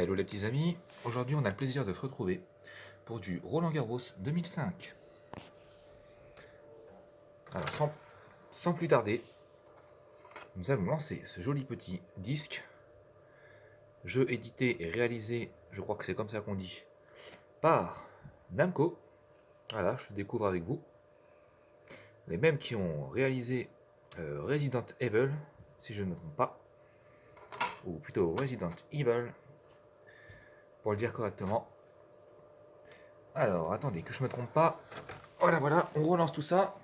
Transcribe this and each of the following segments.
Hello les petits amis, aujourd'hui on a le plaisir de se retrouver pour du Roland-Garros 2005. Alors sans plus tarder, nous allons lancer ce joli petit disque, jeu édité et réalisé, je crois que c'est comme ça qu'on dit, par Namco. Voilà, je découvre avec vous. Les mêmes qui ont réalisé Resident Evil, si je ne me trompe pas, ou plutôt Resident Evil, pour le dire correctement. Alors, attendez, que je me trompe pas. Voilà, on relance tout ça.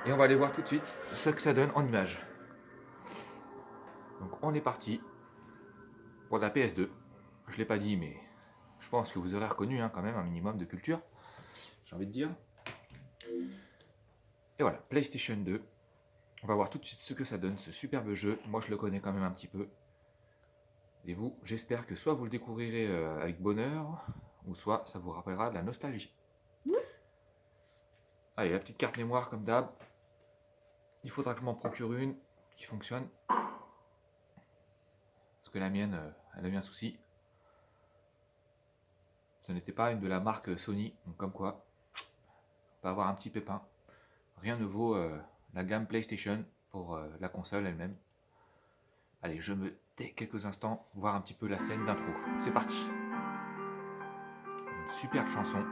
Et on va aller voir tout de suite ce que ça donne en images. Donc on est parti pour la PS2. Je ne l'ai pas dit, mais je pense que vous aurez reconnu quand même un minimum de culture, j'ai envie de dire. Et voilà, PlayStation 2. On va voir tout de suite ce que ça donne, ce superbe jeu. Moi je le connais quand même un petit peu. Et vous, j'espère que soit vous le découvrirez avec bonheur, ou soit ça vous rappellera de la nostalgie. Allez, la petite carte mémoire comme d'hab. Il faudra que je m'en procure une qui fonctionne. Parce que la mienne, elle a eu un souci. Ce n'était pas une de la marque Sony, donc comme quoi, on peut avoir un petit pépin. Rien ne vaut la gamme PlayStation pour la console elle-même. Allez, je me tais quelques instants, voir un petit peu la scène d'intro. C'est parti. Une superbe chanson.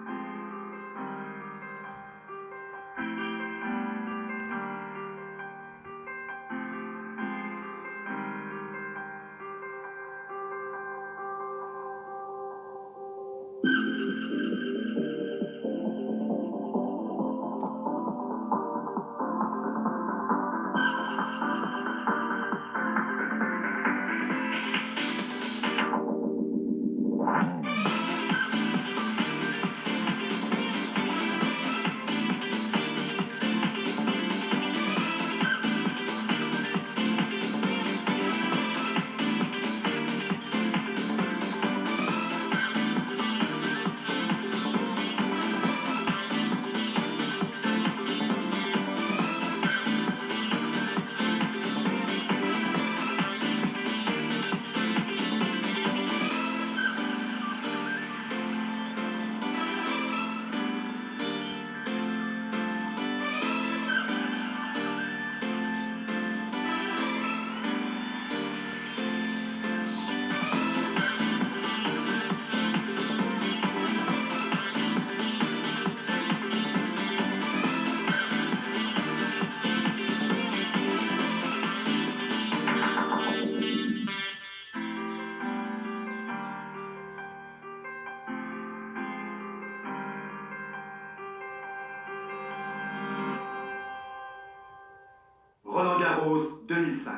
Roland-Garros 2005,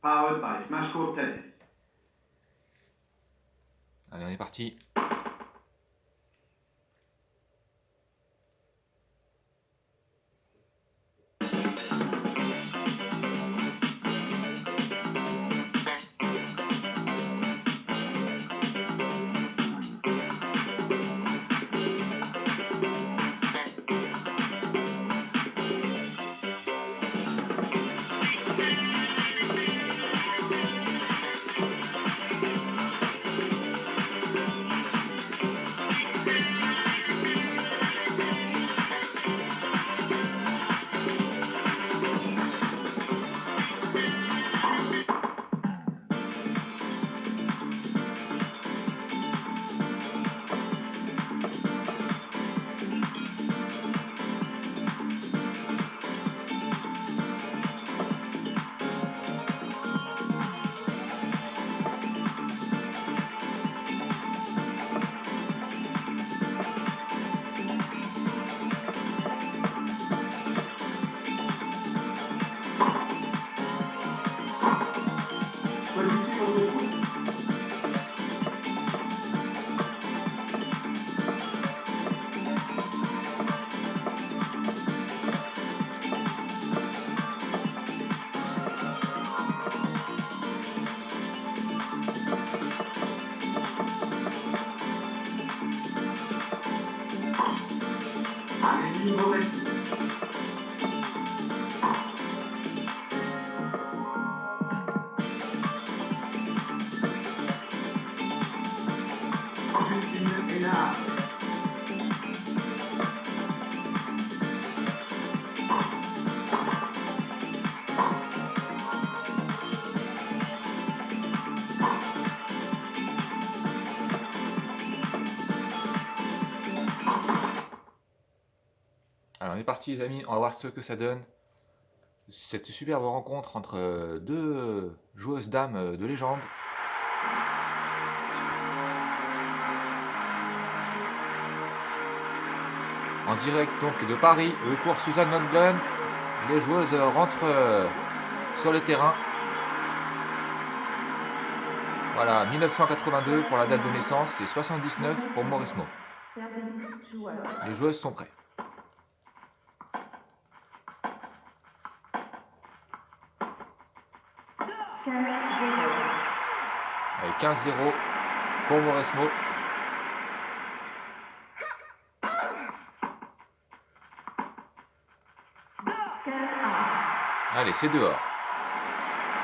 powered by Smash Court Tennis. Allez, on est parti. Justine Hénard. Alors on est parti les amis, on va voir ce que ça donne. Cette superbe rencontre entre deux joueuses dames de légende. En direct donc de Paris, le cours Suzanne Lundgren. Les joueuses rentrent sur le terrain. Voilà, 1982 pour la date de naissance et 79 pour Mauresmo. Les joueuses sont prêtes. Allez, 15-0 pour Mauresmo. Allez, c'est dehors.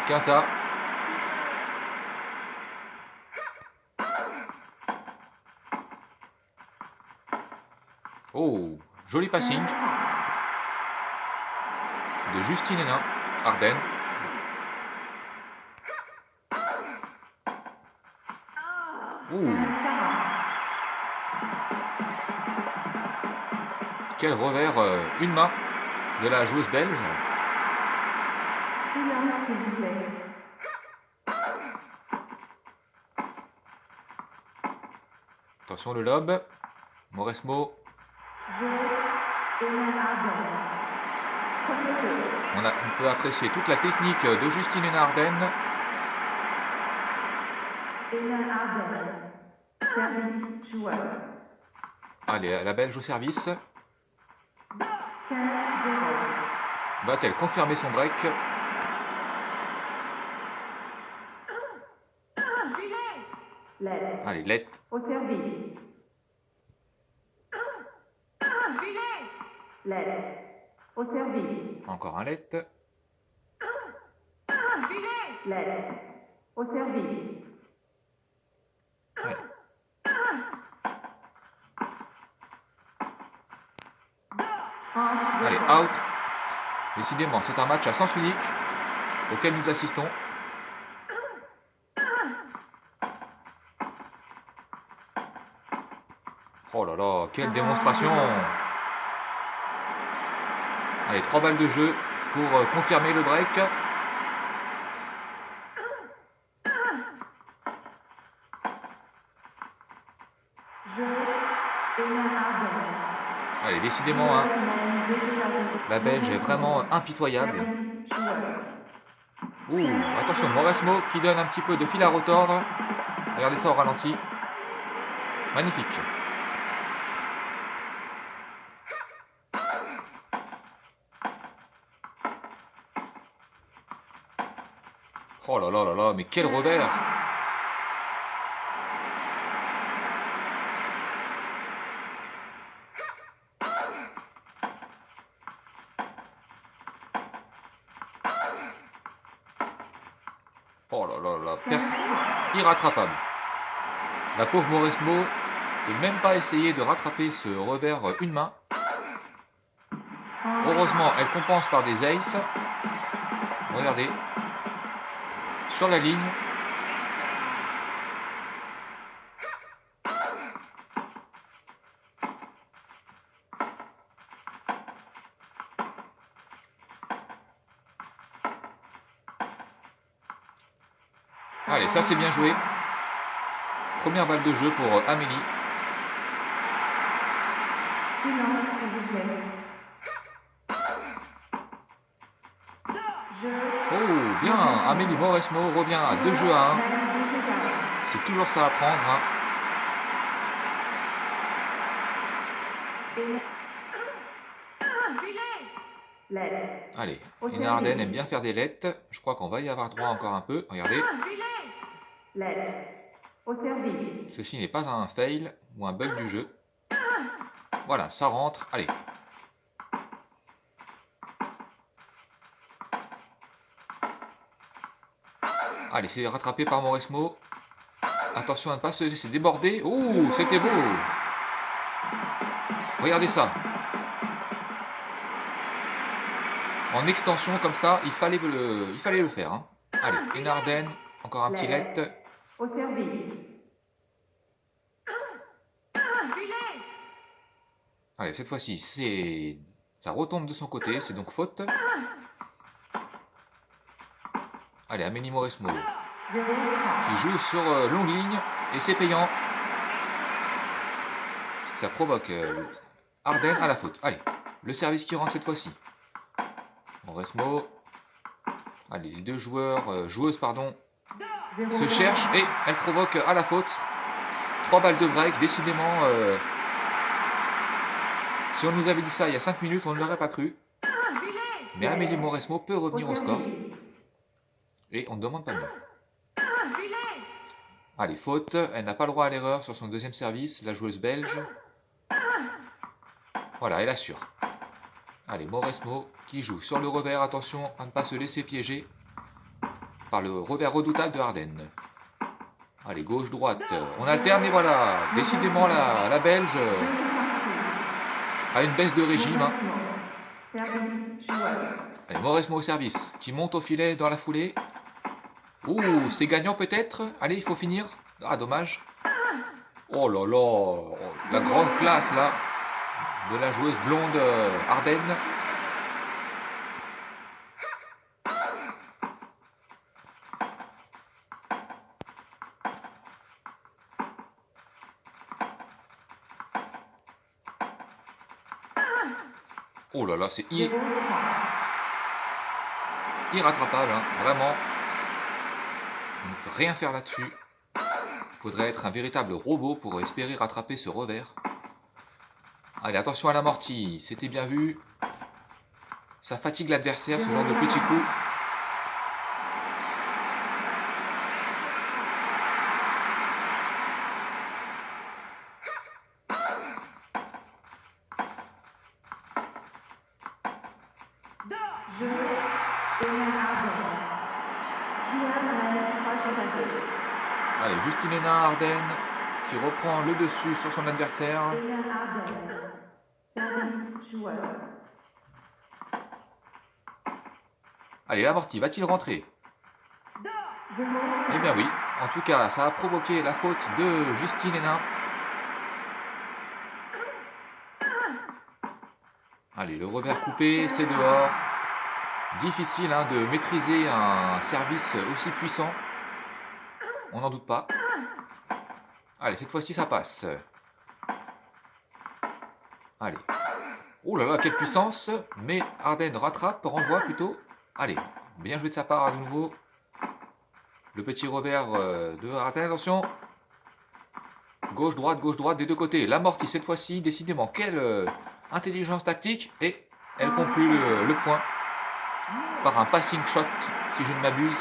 15-A. Oh, joli passing de Justine Hénin, Ardennes. Quel revers, une main de la joueuse belge. Attention le lob. Mauresmo. On peut apprécier toute la technique de Justine Hénin Ardennes. Allez, la belge au service. Va-t-elle confirmer son break? Allez, let. Au service. Let. Au service. Encore un let. Let. Au service. Ouais. Allez, out. Décidément, c'est un match à sens unique auquel nous assistons. Oh là là, quelle démonstration! Allez, 3 balles de jeu pour confirmer le break. Allez, décidément, hein, la Belge est vraiment impitoyable. Attention, Mauresmo qui donne un petit peu de fil à retordre. Regardez ça au ralenti. Magnifique. Oh là là là là, mais quel revers! Oh là là là, irrattrapable. La pauvre Mauresmo ne peut même pas essayer de rattraper ce revers une main. Heureusement, elle compense par des aces. Regardez. Sur la ligne. Allez, ça c'est bien joué. Première balle de jeu pour Amélie. Oh, bien. Amélie Mauresmo revient à 2 jeux à 1. C'est toujours ça à prendre. Hein. Allez, Hénin Ardennes aime bien faire des lettes. Je crois qu'on va y avoir droit encore un peu. Regardez. Ceci n'est pas un fail ou un bug du jeu. Voilà, ça rentre. Allez. Allez, c'est rattrapé par Mauresmo. Attention à ne pas se laisser déborder. Ouh, c'était beau. Regardez ça. En extension comme ça, il fallait le faire. Hein. Allez, une Ardenne, encore un petit let. Au service. Allez, cette fois-ci, ça retombe de son côté, c'est donc faute. Allez, Amélie Mauresmo qui joue sur longue ligne et c'est payant. Ça provoque Ardenne à la faute. Allez, le service qui rentre cette fois-ci. Mauresmo. Allez, les deux joueuses, se cherchent et elle provoque à la faute. 3 balles de break, décidément. Si on nous avait dit ça il y a 5 minutes, on ne l'aurait pas cru. Mais Amélie Mauresmo peut revenir au score. Et on ne demande pas mieux. Allez, faute. Elle n'a pas le droit à l'erreur sur son deuxième service, la joueuse belge. Voilà, elle assure. Allez, Mauresmo qui joue sur le revers. Attention à ne pas se laisser piéger par le revers redoutable de Ardenne. Allez, gauche-droite. On alterne et voilà. Décidément, la belge a une baisse de régime. Hein. Allez, Mauresmo au service qui monte au filet dans la foulée. Ouh, c'est gagnant peut-être. Allez, il faut finir. Ah, dommage. Oh là là, la grande classe là de la joueuse blonde Ardenne. Oh là là, c'est irrattrapable, hein, vraiment. On ne peut rien faire là-dessus. Il faudrait être un véritable robot pour espérer rattraper ce revers. Allez, attention à l'amorti, c'était bien vu. Ça fatigue l'adversaire, ce genre de petits coups. Allez, Justine Hénin Ardenne qui reprend le dessus sur son adversaire. Allez, l'amorti va-t-il rentrer? Eh bien oui, en tout cas, ça a provoqué la faute de Justine Hénin. Allez, le revers coupé, c'est dehors. Difficile hein, de maîtriser un service aussi puissant. On n'en doute pas. Allez, cette fois-ci, ça passe. Allez. Oh là là, quelle puissance. Mais Ardenne rattrape, renvoie plutôt. Allez, bien joué de sa part à nouveau. Le petit revers de Ardenne, attention. Gauche-droite des deux côtés. L'amorti cette fois-ci, décidément. Quelle intelligence tactique. Et elle conclut le point par un passing shot, si je ne m'abuse.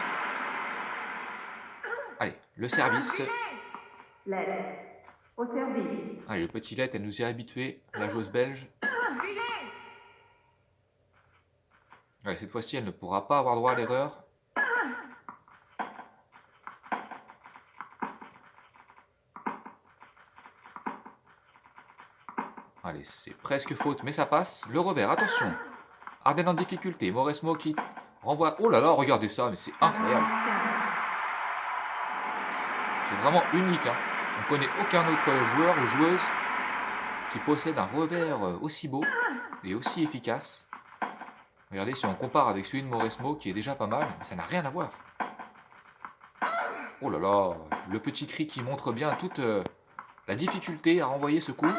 Allez, le service. Au service. Allez, le petit let, elle nous y a habitués, la joueuse belge. Allez, cette fois-ci, elle ne pourra pas avoir droit à l'erreur. Allez, c'est presque faute, mais ça passe. Le revers, attention. Ardenne en difficulté. Mauresmo qui renvoie. Oh là là, regardez ça, mais c'est incroyable. C'est vraiment unique. Hein. On ne connaît aucun autre joueur ou joueuse qui possède un revers aussi beau et aussi efficace. Regardez, si on compare avec celui de Mauresmo, qui est déjà pas mal, mais ça n'a rien à voir. Oh là là, le petit cri qui montre bien toute la difficulté à renvoyer ce coup.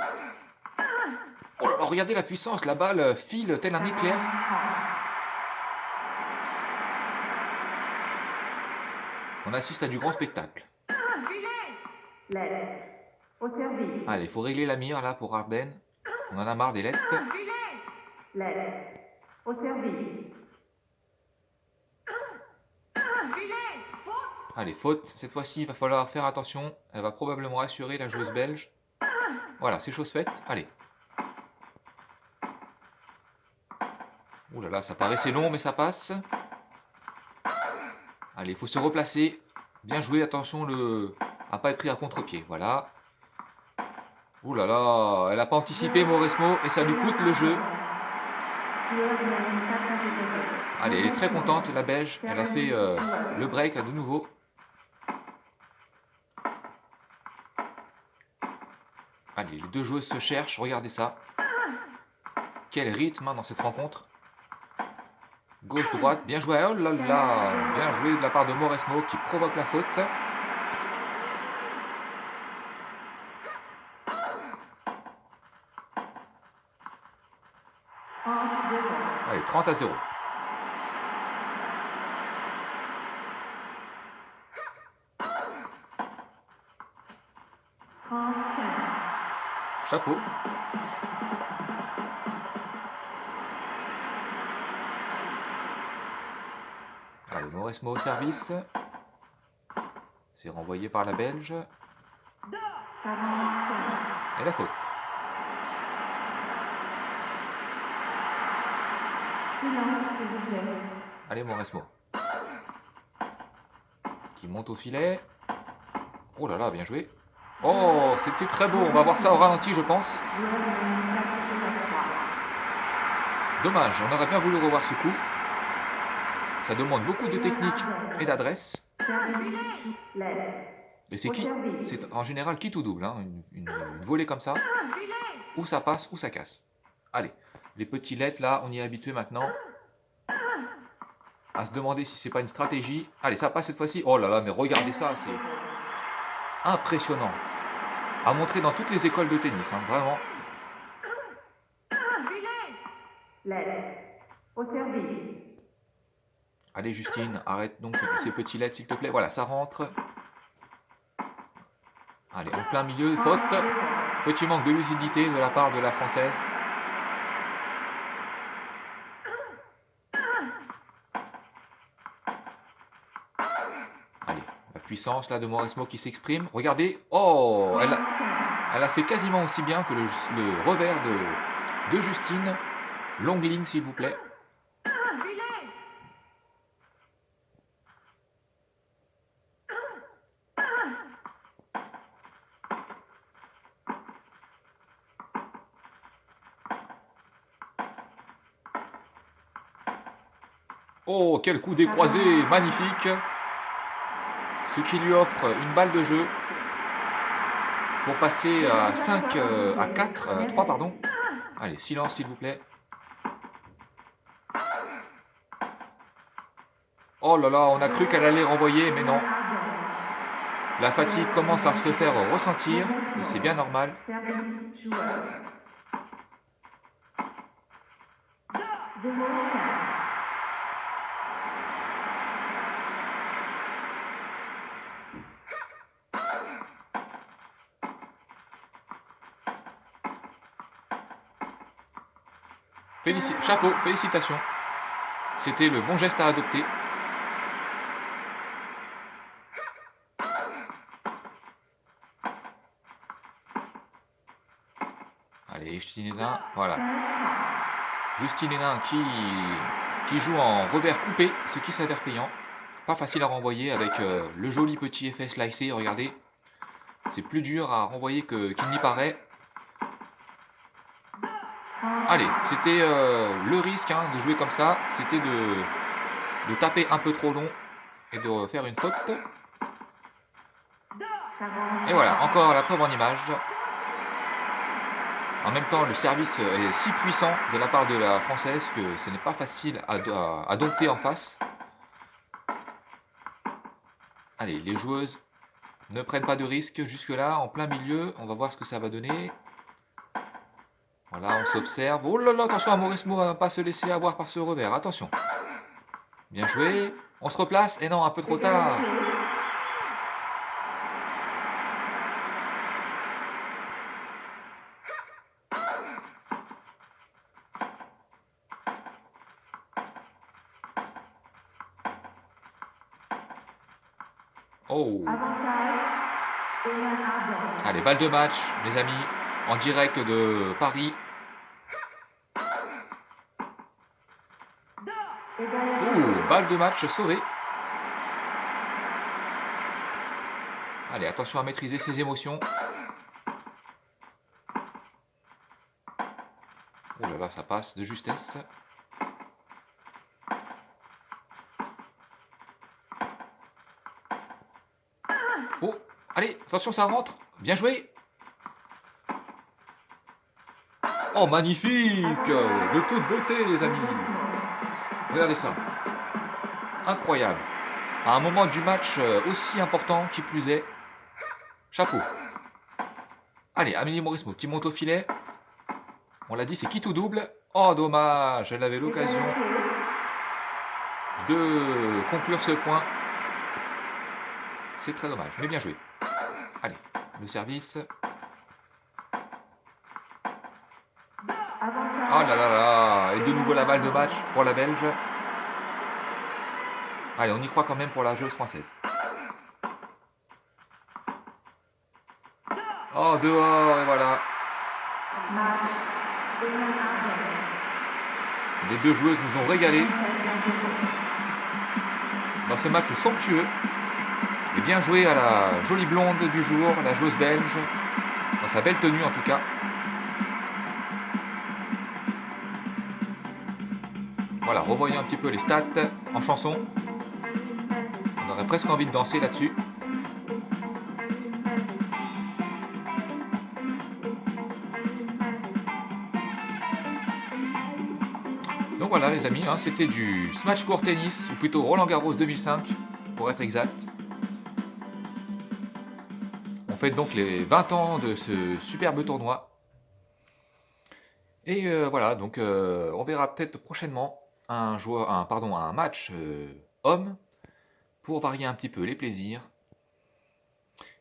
Oh là là, regardez la puissance, la balle file tel un éclair. On assiste à du grand spectacle. Au service. Allez, il faut régler la mire là pour Ardenne. On en a marre des lettres. Au service. Allez, faute. Cette fois-ci, il va falloir faire attention. Elle va probablement assurer la joueuse belge. Voilà, c'est chose faite. Allez. Ouh là là, ça paraissait long, mais ça passe. Allez, il faut se replacer. Bien joué, attention, le à pas être pris à contre-pied. Voilà. Ouh là là, elle n'a pas anticipé Mauresmo et ça lui coûte le jeu. Joueur numéro 4 interrogé. Allez, elle est très contente, la Belge. Elle a fait le break là, de nouveau. Allez, les deux joueuses se cherchent, regardez ça. Quel rythme hein, dans cette rencontre. Gauche-droite, bien joué. Oh là là, bien joué de la part de Mauresmo qui provoque la faute. Allez, 30-0. Chapeau. Allez, Mauresmo au service. C'est renvoyé par la Belge. Et la faute. Allez, Mauresmo. Qui monte au filet. Oh là là, bien joué. Oh, c'était très beau. On va voir ça au ralenti, je pense. Dommage, on aurait bien voulu revoir ce coup. Ça demande beaucoup de technique et d'adresse. Et c'est qui? C'est en général qui tout double. Hein, une volée comme ça. Ou ça passe, ou ça casse. Allez, les petits lettres là, on y est habitué maintenant. À se demander si c'est pas une stratégie. Allez, ça passe cette fois-ci. Oh là là, mais regardez ça, c'est impressionnant. À montrer dans toutes les écoles de tennis, hein, vraiment. Au service. Allez Justine, arrête donc ces petits lettres s'il te plaît. Voilà, ça rentre. Allez, en plein milieu, faute. Petit manque de lucidité de la part de la Française. Allez, la puissance là de Mauresmo qui s'exprime. Regardez, oh, elle a fait quasiment aussi bien que le revers de Justine. Longue ligne s'il vous plaît. Oh, quel coup décroisé, magnifique. Ce qui lui offre une balle de jeu pour passer à 5, à 4, 3 pardon. Allez, silence s'il vous plaît. Oh là là, on a cru qu'elle allait renvoyer, mais non. La fatigue commence à se faire ressentir, et c'est bien normal. Chapeau, félicitations. C'était le bon geste à adopter. Allez, Justine Hénin, voilà. Justine Hénin qui joue en revers coupé, ce qui s'avère payant. Pas facile à renvoyer avec le joli petit effet slicé, regardez. C'est plus dur à renvoyer qu'il n'y paraît. Allez, c'était le risque hein, de jouer comme ça, c'était de taper un peu trop long et de faire une faute. Et voilà, encore la preuve en image. En même temps, le service est si puissant de la part de la Française que ce n'est pas facile à dompter en face. Allez, les joueuses ne prennent pas de risques jusque-là, en plein milieu. On va voir ce que ça va donner. Voilà, on s'observe. Oh là là, attention à Mauresmo à ne pas se laisser avoir par ce revers. Attention. Bien joué. On se replace. Et non, un peu trop tard. Oh. Allez, balle de match, mes amis, en direct de Paris. Ouh, balle de match sauvée. Allez, attention à maîtriser ses émotions. Oh là là, ça passe de justesse. Oh, allez, attention, ça rentre. Bien joué. Oh, magnifique! De toute beauté, les amis. Regardez ça. Incroyable. À un moment du match aussi important, qui plus est. Chapeau. Allez, Amélie Mauresmo qui monte au filet. On l'a dit, c'est qui tout double. Oh, dommage. Elle avait l'occasion de conclure ce point. C'est très dommage, mais bien joué. Allez, le service. Oh là là là. Et de nouveau la balle de match pour la Belge. Allez, on y croit quand même pour la joueuse française. Oh, dehors, et voilà. Les deux joueuses nous ont régalé dans ce match somptueux. Et bien joué à la jolie blonde du jour, la joueuse belge, dans sa belle tenue en tout cas. Voilà, revoyons un petit peu les stats en chanson. On aurait presque envie de danser là-dessus. Donc voilà les amis, hein, c'était du Smash Court Tennis, ou plutôt Roland Garros 2005, pour être exact. On fête donc les 20 ans de ce superbe tournoi. Et voilà, donc on verra peut-être prochainement un match homme, pour varier un petit peu les plaisirs.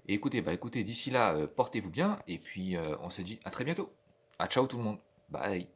Et écoutez, d'ici là, portez-vous bien, et puis on se dit à très bientôt. À ciao tout le monde. Bye.